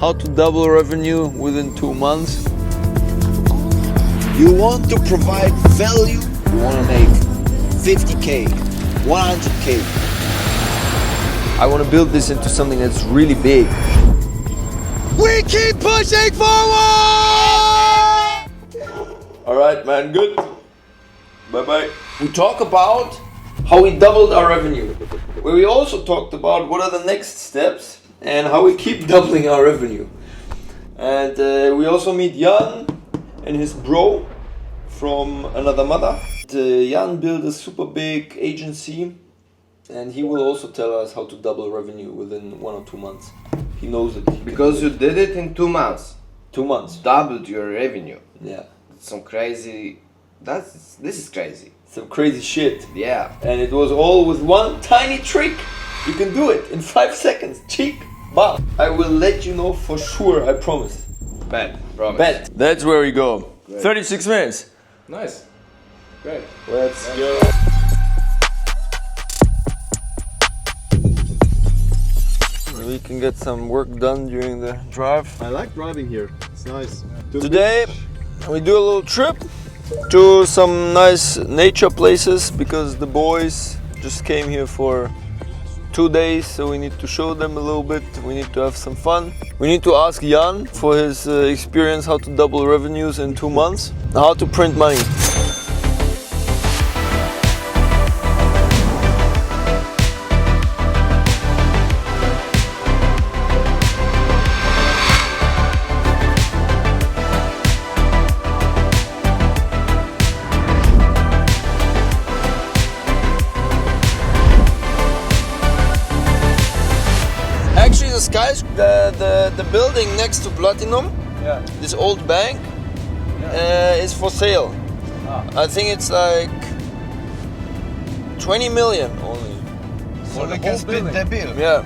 how to double revenue within 2 months. You want to provide value, you want to make 50K, 100K. I want to build this into something that's really big. We keep pushing forward! All right, man, good. Bye-bye. We talk about how we doubled our revenue. Where we also talked about what are the next steps and how we keep doubling our revenue. And we also meet Jan and his bro from another mother. Jan built a super big agency and he will also tell us how to double revenue within 1 or 2 months. He knows it. Because you did it in 2 months. 2 months. Doubled your revenue. Yeah. Some crazy... This is crazy. Some crazy shit. Yeah. And it was all with one tiny trick. You can do it in 5 seconds. Cheek, bam. I will let you know for sure, I promise. Bet. Promise. Bet. That's where we go. Great. 36 minutes. Nice. Great. Let's go. We can get some work done during the drive. I like driving here. It's nice. Today we do a little trip to some nice nature places because the boys just came here for 2 days, so we need to show them a little bit. We need to have some fun. We need to ask Jan for his experience how to double revenues in 2 months, how to print money. Actually, the building next to Platinum, this old bank, is for sale. I think it's like 20 million only. So we can split the bill. Yeah,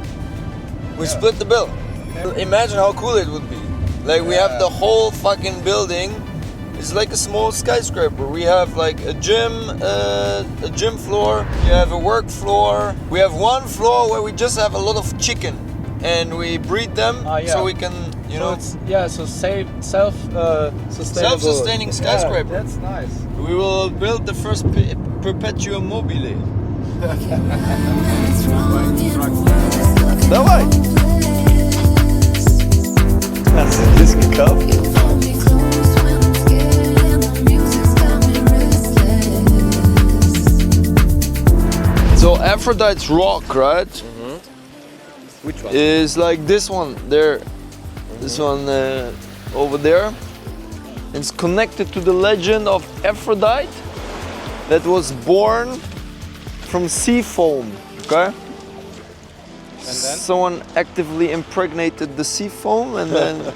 we split the bill. Imagine how cool it would be. Like we have the whole fucking building. It's like a small skyscraper. We have like a gym floor. We have a work floor. We have one floor where we just have a lot of chicken. And we breed them so we can, you know. Self-sustaining skyscraper. That's nice. We will build the first perpetuum mobile. Давай! Hast du das gekauft? So Aphrodite's rock, right? Which one? Is like this one there, this one over there. It's connected to the legend of Aphrodite that was born from sea foam. Okay. And then? Someone actively impregnated the sea foam, and then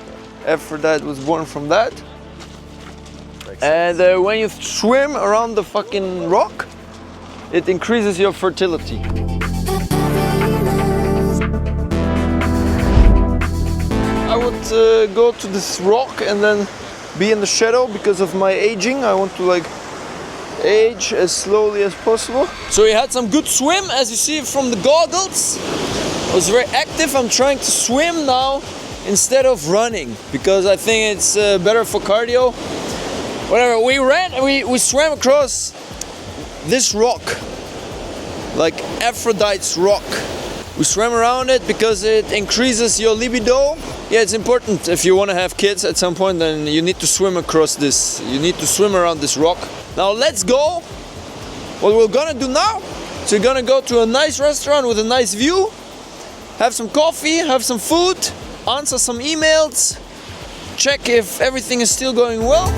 Aphrodite was born from that. And when you swim around the fucking rock, it increases your fertility. I would go to this rock and then be in the shadow because of my aging. I want to like age as slowly as possible. So we had some good swim, as you see from the goggles. I was very active. I'm trying to swim now instead of running because I think it's better for cardio. Whatever, we swam across this rock, like Aphrodite's rock. We swam around it because it increases your libido. Yeah, it's important if you want to have kids at some point, then you need to swim across this. You need to swim around this rock. Now let's go. What we're gonna do now, so we're gonna go to a nice restaurant with a nice view, have some coffee, have some food, answer some emails, check if everything is still going well.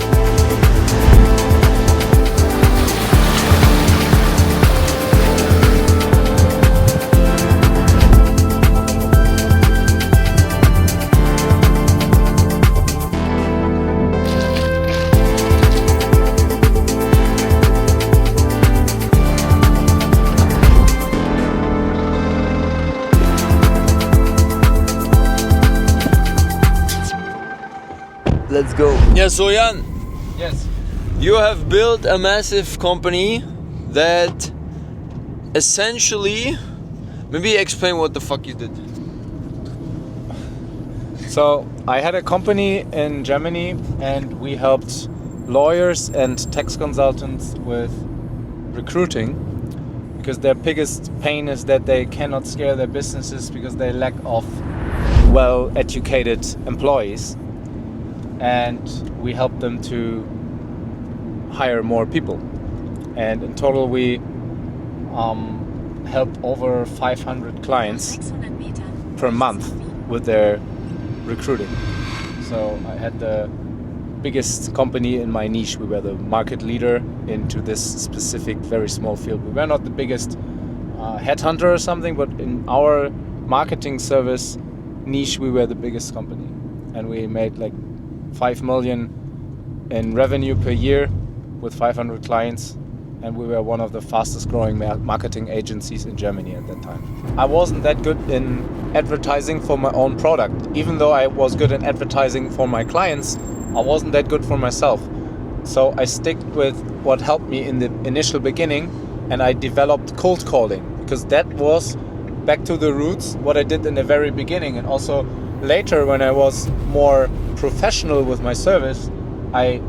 Let's go. Yeah, so Jan. Yes. You have built a massive company that essentially, maybe explain what the fuck you did. So I had a company in Germany, and we helped lawyers and tax consultants with recruiting, because their biggest pain is that they cannot scale their businesses because they lack of well-educated employees, and we help them to hire more people. And in total we helped over 500 clients per month with their recruiting. So I had the biggest company in my niche. We were the market leader into this specific very small field. We were not the biggest headhunter or something, but in our marketing service niche we were the biggest company, and we made like 5 million in revenue per year with 500 clients, and we were one of the fastest growing marketing agencies in Germany at that time. I wasn't that good in advertising for my own product. Even though I was good in advertising for my clients, I wasn't that good for myself. So I stick with what helped me in the initial beginning, and I developed cold calling, because that was back to the roots, what I did in the very beginning. And also later, when I was more professional with my service, I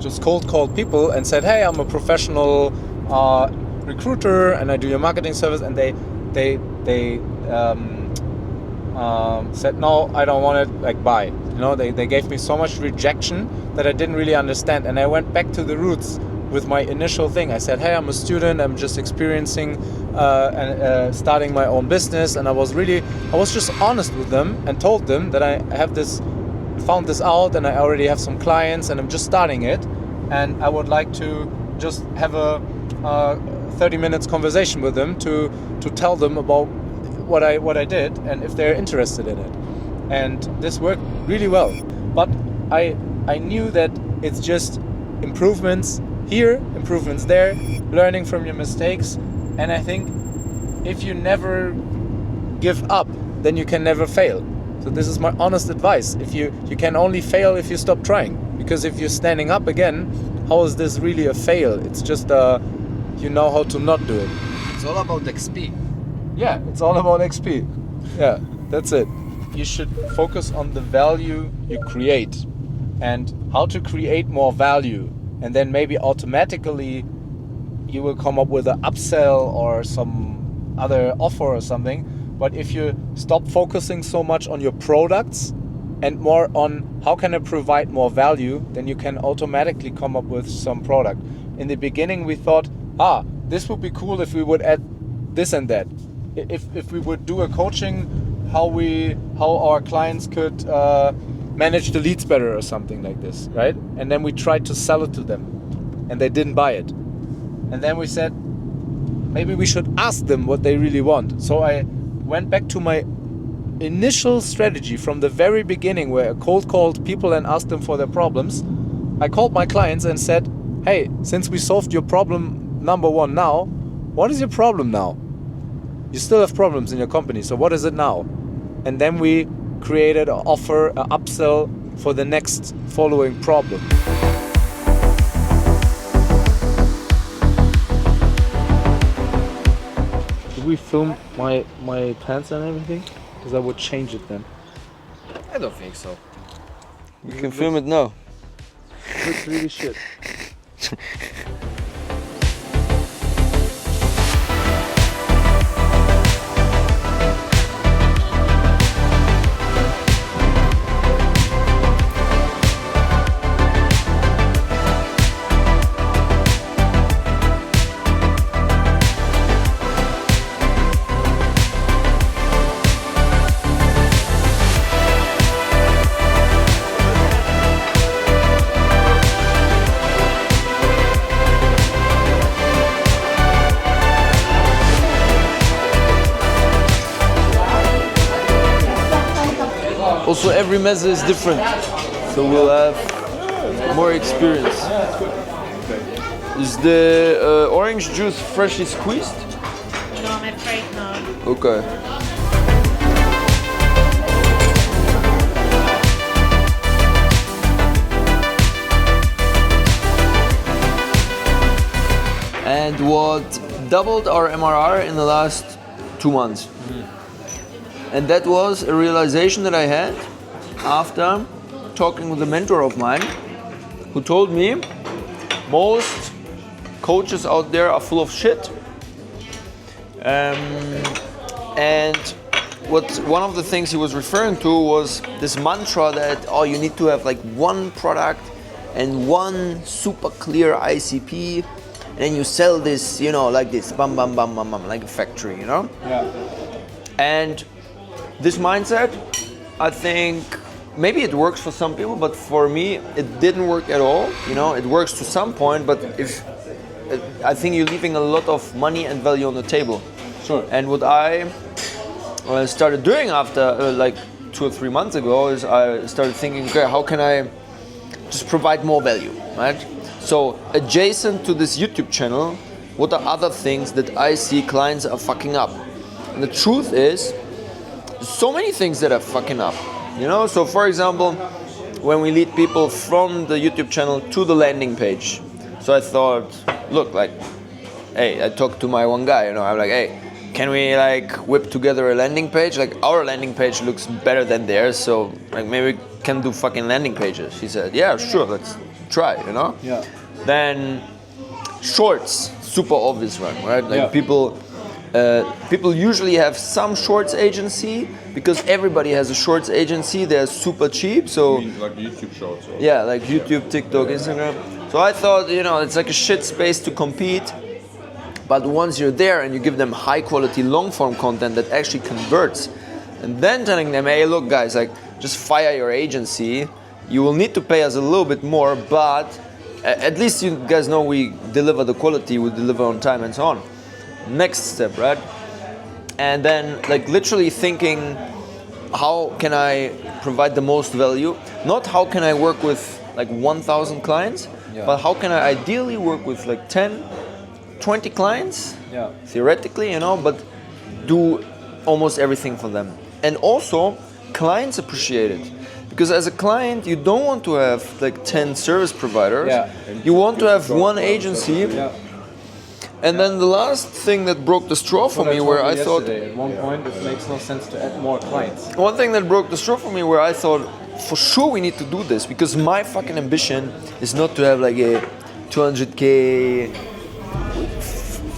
just cold called people and said, hey, I'm a professional recruiter and I do your marketing service. And they said, no, I don't want it, like, bye. You know, they gave me so much rejection that I didn't really understand. And I went back to the roots with my initial thing. I said, hey, I'm a student, I'm just experiencing and starting my own business. And I was just honest with them and told them that I found this out and I already have some clients and I'm just starting it. And I would like to just have a 30 minutes conversation with them to tell them about what I did and if they're interested in it. And this worked really well. But I knew that it's just improvements here, improvements there, learning from your mistakes. And I think if you never give up, then you can never fail. So this is my honest advice. If you can only fail if you stop trying. Because if you're standing up again, how is this really a fail? It's just you know how to not do it. It's all about XP. Yeah, it's all about XP. Yeah, that's it. You should focus on the value you create and how to create more value. And then maybe automatically you will come up with an upsell or some other offer or something. But if you stop focusing so much on your products and more on how can I provide more value, then you can automatically come up with some product. In the beginning we thought, this would be cool if we would add this and that. If we would do a coaching, how our clients could manage the leads better or something like this, right? And then we tried to sell it to them and they didn't buy it. And then we said, maybe we should ask them what they really want. So I went back to my initial strategy from the very beginning, where I cold called people and asked them for their problems. I called my clients and said, hey, since we solved your problem number one now, what is your problem now? You still have problems in your company, so what is it now? And then we created an offer, an upsell for the next following problem. Did we film my pants and everything? Because I would change it then. I don't think so. You can film it now. Looks really shit. Also, every meza is different, so we'll have more experience. Is the orange juice freshly squeezed? No, I'm afraid not. Okay. And what doubled our MRR in the last 2 months? And that was a realization that I had after talking with a mentor of mine who told me most coaches out there are full of shit. And one of the things he was referring to was this mantra that, oh, you need to have like one product and one super clear ICP, and then you sell this, you know, like this, bam, bam, bam, bam, bam, like a factory, you know? Yeah. And this mindset, I think, maybe it works for some people, but for me, it didn't work at all. You know, it works to some point, but if I think you're leaving a lot of money and value on the table. Sure. And what I started doing after like 2 or 3 months ago is I started thinking, okay, how can I just provide more value, right? So adjacent to this YouTube channel, what are other things that I see clients are fucking up? And the truth is, so many things that are fucking up, you know? So for example, when we lead people from the YouTube channel to the landing page, so I thought, look, like, hey, I talked to my one guy, you know, I'm like, hey, can we like whip together a landing page? Like our landing page looks better than theirs, so like maybe we can do fucking landing pages. He said, yeah, sure, let's try, you know? Yeah. Then shorts, super obvious one, right? Like Yeah. people usually have some shorts agency because everybody has a shorts agency. They're super cheap, so Like YouTube shorts. Or... yeah, like YouTube, TikTok, Instagram. So I thought, you know, it's like a shit space to compete. But once you're there and you give them high quality long form content that actually converts, and then telling them, hey, look guys, like just fire your agency. You will need to pay us a little bit more, but at least you guys know we deliver the quality, we deliver on time and so on. Next step, right? And then like literally thinking, how can I provide the most value? Not how can I work with like 1,000 clients, but how can I ideally work with like 10, 20 clients, theoretically, you know, but do almost everything for them. And also, clients appreciate it. Because as a client, you don't want to have like 10 service providers. Yeah. You want to have one agency. Yeah. And then the last thing that broke the straw for me, where I thought, at one point it makes no sense to add more clients. one thing that broke the straw for me, where I thought, for sure we need to do this, because my fucking ambition is not to have like a 200K,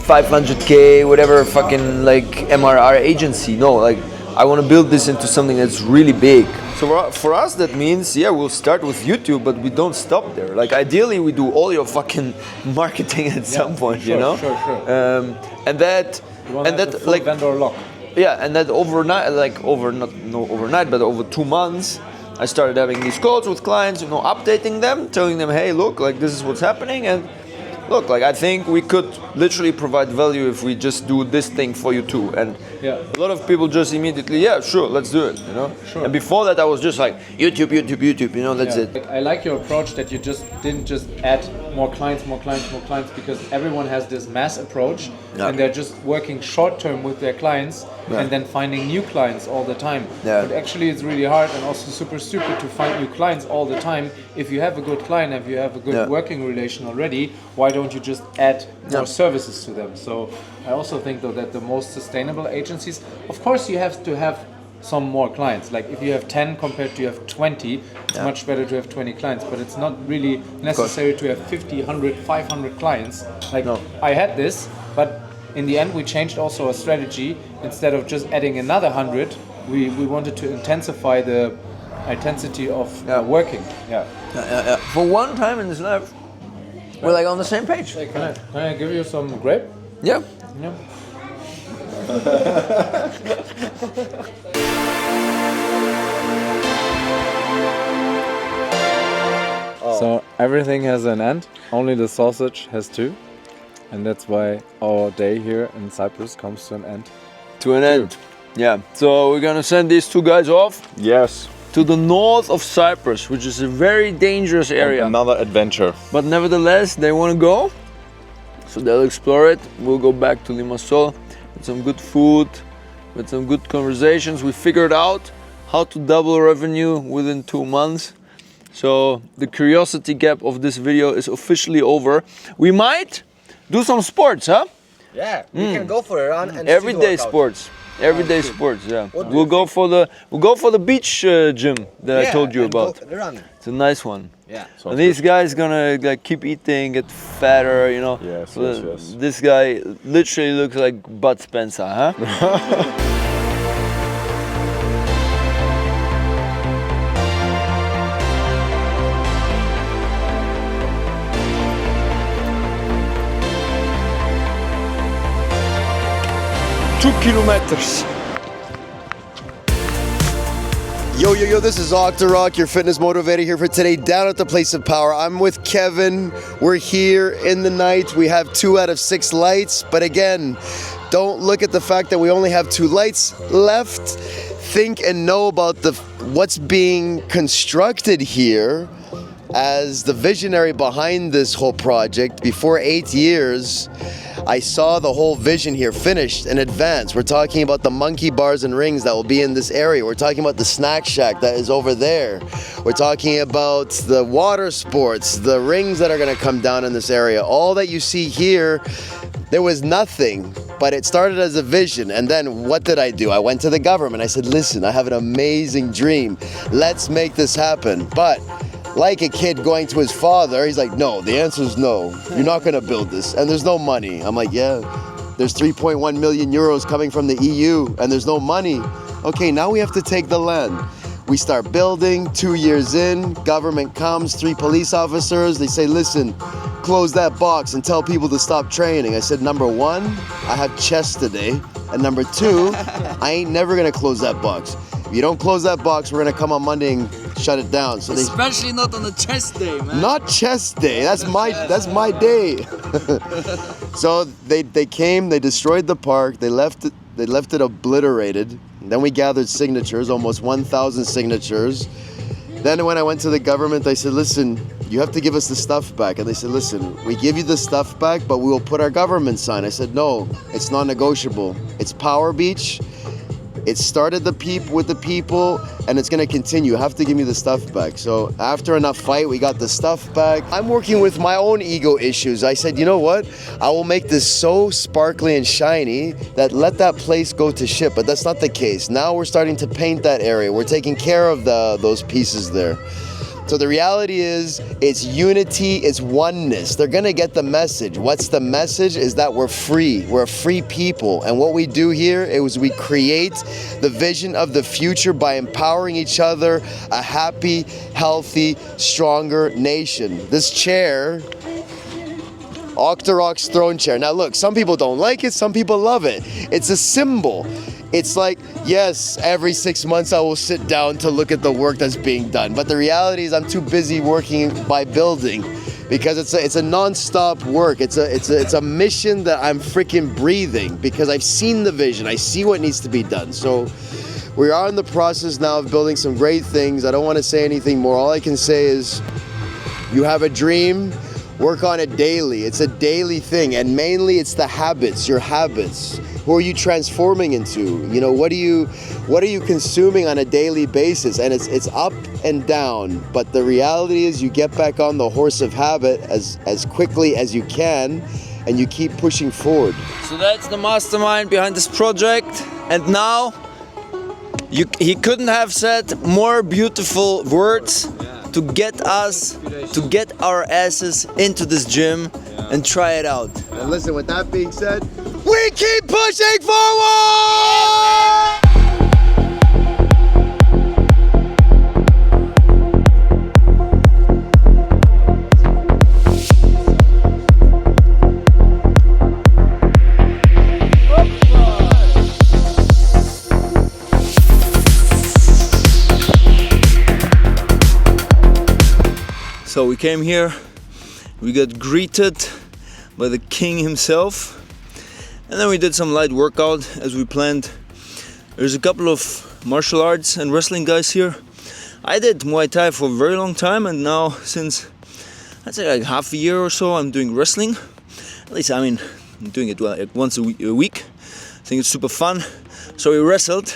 500K, whatever fucking like MRR agency. No, like I want to build this into something that's really big. So for us, that means, yeah, we'll start with YouTube, but we don't stop there. Like ideally, we do all your fucking marketing at some point, sure, you know. Sure. And that, like vendor lock. yeah, and that overnight, like overnight, but over 2 months, I started having these calls with clients, you know, updating them, telling them, hey, look, like this is what's happening, and look, like I think we could literally provide value if we just do this thing for you too. And a lot of people just immediately, yeah, sure, let's do it, you know. Sure. And before that, I was just like YouTube, you know, that's it. I like your approach that you didn't just add more clients, because everyone has this mass approach and they're just working short term with their clients and then finding new clients all the time. But actually it's really hard and also super stupid to find new clients all the time. If you have a good client, if you have a good working relation already, why don't you just add more services to them? So I also think though that the most sustainable agencies, of course you have to have some more clients. Like if you have 10 compared to you have 20, it's much better to have 20 clients, but it's not really necessary to have 50, 100, 500 clients. Like I had this, but in the end we changed also our strategy. Instead of just adding another 100, we wanted to intensify the intensity of working. For one time in this life, we're like on the same page. Hey, can I give you some grape? Yeah. So everything has an end, only the sausage has two. And that's why our day here in Cyprus comes to an end. To an end. Yeah. So we're gonna send these two guys off. Yes. To the north of Cyprus, which is a very dangerous area. Another adventure. But nevertheless, they want to go. So they'll explore it. We'll go back to Limassol with some good food, with some good conversations. We figured out how to double revenue within 2 months. So the curiosity gap of this video is officially over. We might do some sports, huh? Yeah, we can go for a run and Everyday sports. Everyday sports, yeah. We'll go for the beach gym that I told you about. Run. It's a nice one. Yeah. And these guys gonna like keep eating, get fatter, you know. Yes, Well, yes, yes. This guy literally looks like Bud Spencer, huh? Two kilometers. Yo, this is Octorock, your fitness motivator here for today down at the Place of Power. I'm with Kevin. We're here in the night. We have 2 out of 6 lights, but again, don't look at the fact that we only have 2 lights left. Think and know about what's being constructed here as the visionary behind this whole project. Before 8 years, I saw the whole vision here finished in advance. We're talking about the monkey bars and rings that will be in this area. We're talking about the snack shack that is over there. We're talking about the water sports, the rings that are gonna come down in this area. All that you see here, there was nothing, but it started as a vision. And then what did I do? I went to the government. I said, listen, I have an amazing dream. Let's make this happen. But like a kid going to his father, he's like, no, the answer is no. You're not gonna build this, and there's no money. I'm like, yeah, there's 3.1 million euros coming from the EU, and there's no money. Okay, now we have to take the land. We start building, 2 years in, government comes, 3 police officers, they say, listen, close that box and tell people to stop training. I said, number 1, I have chess today, and number 2, I ain't never gonna close that box. If you don't close that box, we're gonna come on Monday and shut it down. So Especially not on the chess day, man. not chess day. That's my day. So they came, they destroyed the park, they left it obliterated. Then we gathered signatures, almost 1,000 signatures. Then when I went to the government, I said, listen, you have to give us the stuff back. And they said, listen, we give you the stuff back, but we will put our government sign. I said, no, it's non-negotiable. It's Power Beach. It started with the people, and it's gonna continue. You have to give me the stuff back. So after enough fight, we got the stuff back. I'm working with my own ego issues. I said, you know what? I will make this so sparkly and shiny that let that place go to shit, but that's not the case. Now we're starting to paint that area. We're taking care of those pieces there. So the reality is, it's unity, it's oneness. They're gonna get the message. What's the message? Is that we're free. We're a free people. And what we do here is we create the vision of the future by empowering each other, a happy, healthy, stronger nation. This chair, Octorock's throne chair. Now look, some people don't like it, some people love it. It's a symbol. It's like, yes, every 6 months I will sit down to look at the work that's being done. But the reality is I'm too busy working by building because it's a non-stop work. It's a mission that I'm freaking breathing because I've seen the vision. I see what needs to be done. So we are in the process now of building some great things. I don't want to say anything more. All I can say is you have a dream, work on it daily. It's a daily thing, and mainly it's the habits, your habits. Who are you transforming into? You know, what are you consuming on a daily basis? And it's up and down, but the reality is you get back on the horse of habit as quickly as you can, and you keep pushing forward. So that's the mastermind behind this project, and now he couldn't have said more beautiful words to get our asses into this gym and try it out. And listen, with that being said, we keep pushing forward! So we came here, we got greeted by the king himself, and then we did some light workout as we planned. There's a couple of martial arts and wrestling guys here. I did Muay Thai for a very long time, and now since I'd say like half a year or so I'm doing wrestling. At least I'm doing it like once a week. I think it's super fun. So we wrestled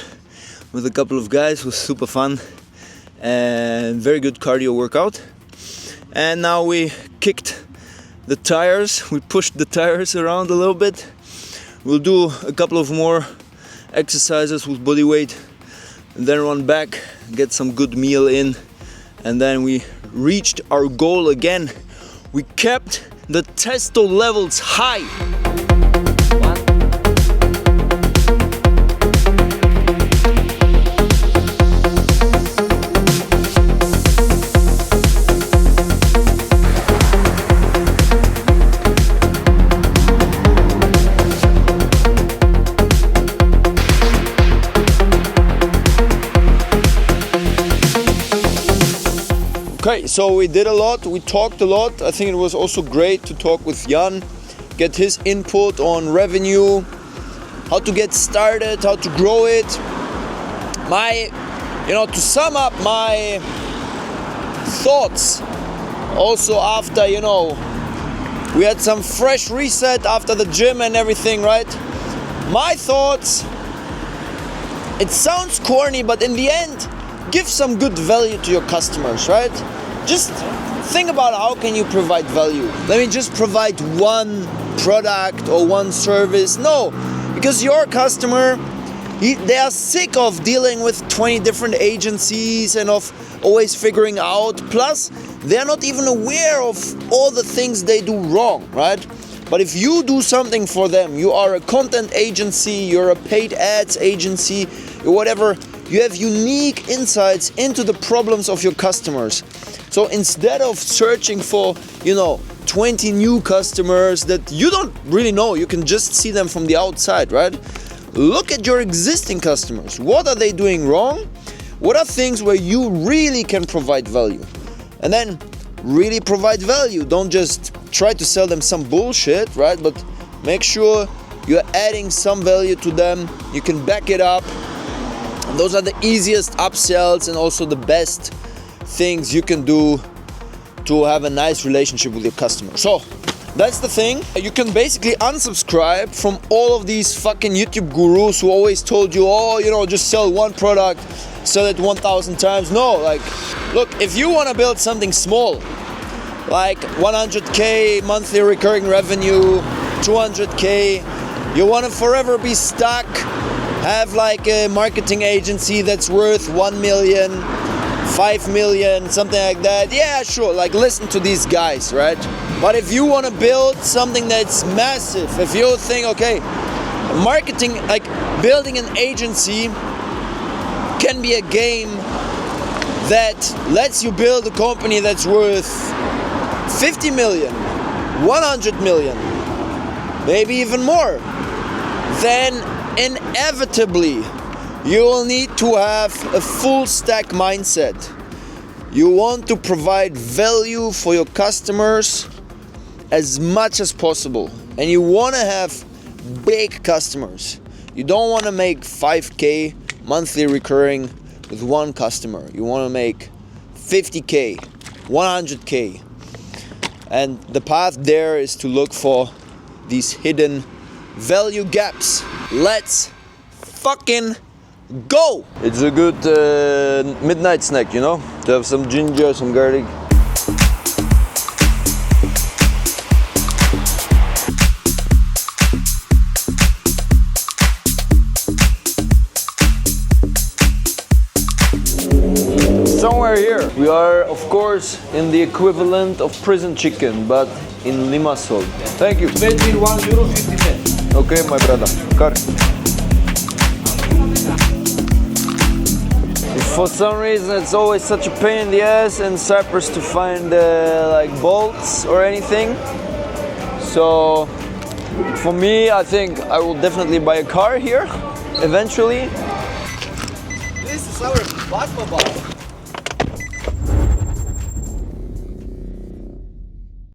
with a couple of guys. It was super fun and very good cardio workout. And now we kicked the tires, we pushed the tires around a little bit. We'll do a couple of more exercises with body weight, and then run back, get some good meal in, and then we reached our goal again. We kept the testo levels high. Okay, so we did a lot, we talked a lot. I think it was also great to talk with Jan, get his input on revenue, how to get started, how to grow it. To sum up my thoughts, also after, we had some fresh reset after the gym and everything, right? My thoughts, it sounds corny, but in the end, give some good value to your customers, right? Just think about how can you provide value. Let me just provide one product or one service. No, because your customer, they are sick of dealing with 20 different agencies and of always figuring out. Plus, they're not even aware of all the things they do wrong, right? But if you do something for them, you are a content agency, you're a paid ads agency, or whatever, you have unique insights into the problems of your customers. So instead of searching for, 20 new customers that you don't really know, you can just see them from the outside, right? Look at your existing customers. What are they doing wrong? What are things where you really can provide value? And then really provide value. Don't just try to sell them some bullshit, right? But make sure you're adding some value to them. You can back it up. And those are the easiest upsells and also the best things you can do to have a nice relationship with your customer. So that's the thing. You can basically unsubscribe from all of these fucking YouTube gurus who always told you, just sell one product, sell it 1,000 times. No, look, if you want to build something small, like 100K monthly recurring revenue, 200K, you want to forever be stuck, have a marketing agency that's worth 1 million, 5 million, something like that. Yeah, sure, listen to these guys, right? But if you want to build something that's massive, if you think, okay, marketing, building an agency can be a game that lets you build a company that's worth 50 million, 100 million, maybe even more, then inevitably you will need to have a full stack mindset. You want to provide value for your customers as much as possible. And you want to have big customers. You don't want to make 5K monthly recurring with one customer. You want to make 50K, 100K. And the path there is to look for these hidden value gaps. Let's fucking go! It's a good midnight snack, to have some ginger, some garlic. Somewhere here. We are, of course, in the equivalent of prison chicken, but in Limassol. Thank you. Between €1.50. Okay, my brother. Card. For some reason, it's always such a pain in the ass in Cyprus to find bolts or anything. So, for me, I think I will definitely buy a car here, eventually. This is our plasma ball.